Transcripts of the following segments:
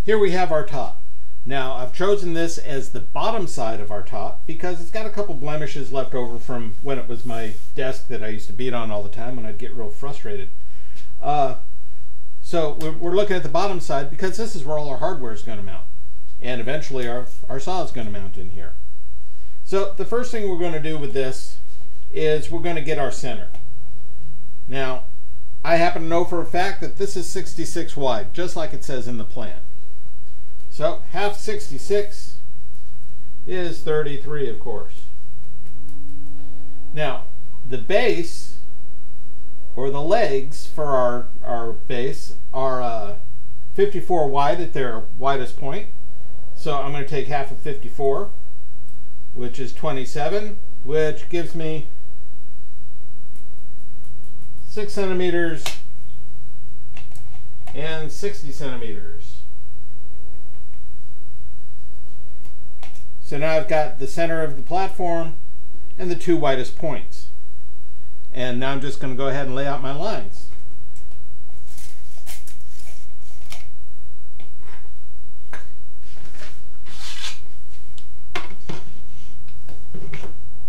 here we have our top. Now I've chosen this as the bottom side of our top because it's got a couple blemishes left over from when it was my desk that I used to beat on all the time when I'd get real frustrated. So we're looking at the bottom side because this is where all our hardware is going to mount. And eventually our saw is going to mount in here. So the first thing we're going to do with this is we're going to get our center. Now I happen to know for a fact that this is 66 wide, just like it says in the plan. So half 66 is 33, of course. Now the base, or the legs for our base, are 54 wide at their widest point. So I'm going to take half of 54, which is 27, which gives me 6 centimeters and 60 centimeters. So now I've got the center of the platform and the two widest points. And now I'm just going to go ahead and lay out my lines.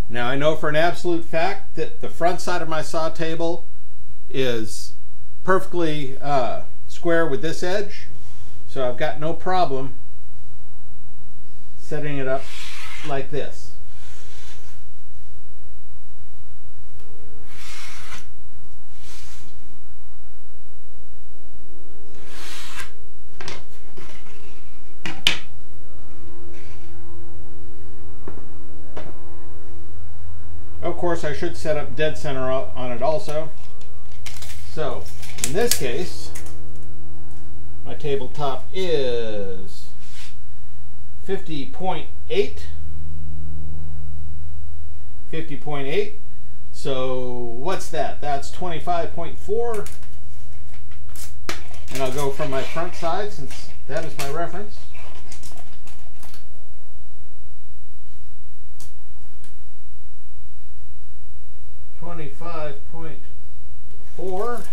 Now I know for an absolute fact that the front side of my saw table is perfectly square with this edge, so I've got no problem setting it up like this. Of course, I should set up dead center on it also. So, in this case, my tabletop is 50.8. 50.8. So, what's that? That's 25.4. And I'll go from my front side since that is my reference. .4.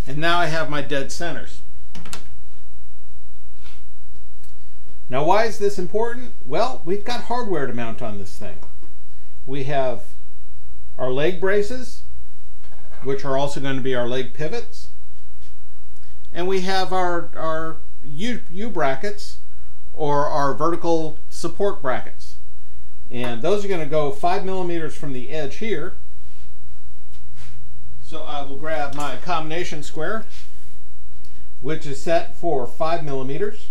And now I have my dead centers. Now why is this important? Well, we've got hardware to mount on this thing. We have our leg braces, which are also going to be our leg pivots. And we have our U-brackets, or our vertical support brackets. And those are going to go 5 millimeters from the edge here. So I will grab my combination square, which is set for 5 millimeters.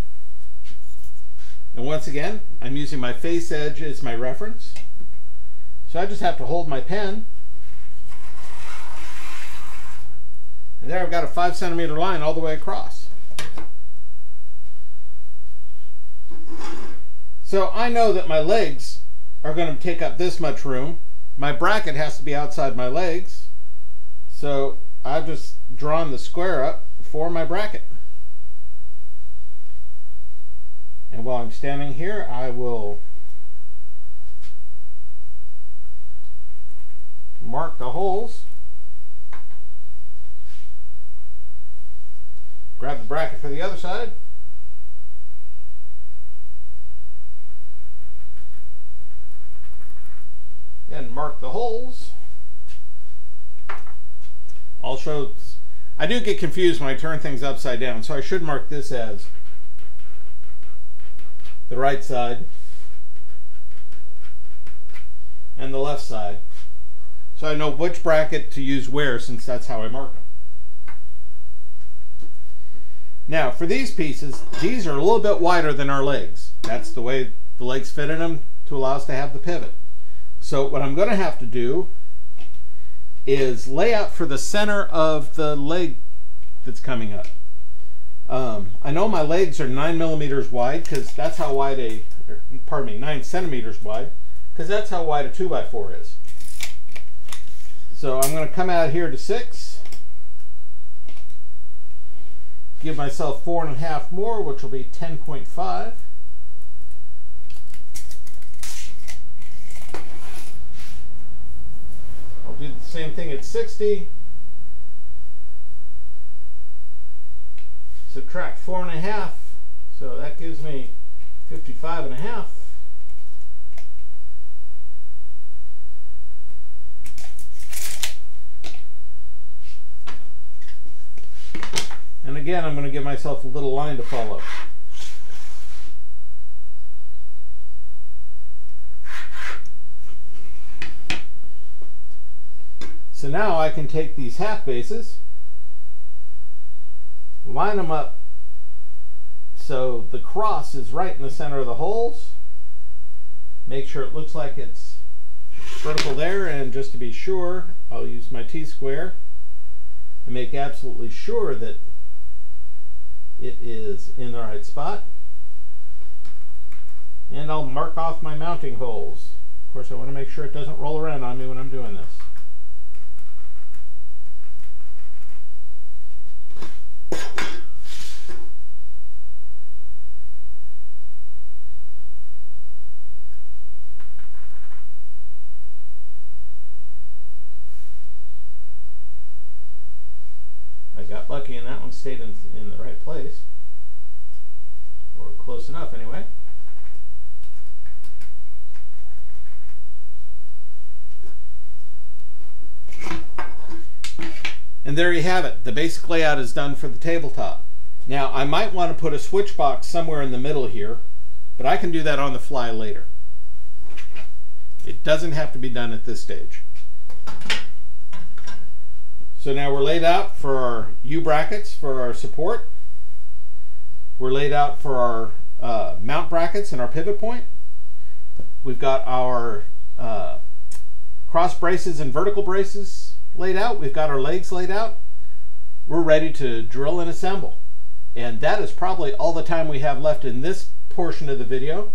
And once again, I'm using my face edge as my reference. So I just have to hold my pen. And there I've got a 5 centimeter line all the way across. So I know that my legs are going to take up this much room. My bracket has to be outside my legs. So I've just drawn the square up for my bracket. And while I'm standing here, I will mark the holes. Grab the bracket for the other side. And mark the holes. I do get confused when I turn things upside down, so I should mark this as the right side and the left side, so I know which bracket to use where, since that's how I mark them. Now for these pieces, these are a little bit wider than our legs. That's the way the legs fit in them to allow us to have the pivot. So what I'm going to have to do is lay out for the center of the leg that's coming up. I know my legs are 9 millimeters wide because that's how wide 9 centimeters wide, because that's how wide a 2x4 is. So I'm going to come out here to 6, give myself 4.5 more, which will be 10.5. Same thing at 60. Subtract 4.5, so that gives me 55.5. And again, I'm going to give myself a little line to follow. So now I can take these half bases, line them up so the cross is right in the center of the holes. Make sure it looks like it's vertical there, and just to be sure, I'll use my T-square and make absolutely sure that it is in the right spot. And I'll mark off my mounting holes. Of course, I want to make sure it doesn't roll around on me when I'm doing this. I got lucky and that one stayed in the right place, or close enough anyway. And there you have it. The basic layout is done for the tabletop. Now I might want to put a switch box somewhere in the middle here, but I can do that on the fly later. It doesn't have to be done at this stage. So now we're laid out for our U-brackets for our support. We're laid out for our mount brackets and our pivot point. We've got our cross braces and vertical braces laid out. We've got our legs laid out. We're ready to drill and assemble. And that is probably all the time we have left in this portion of the video.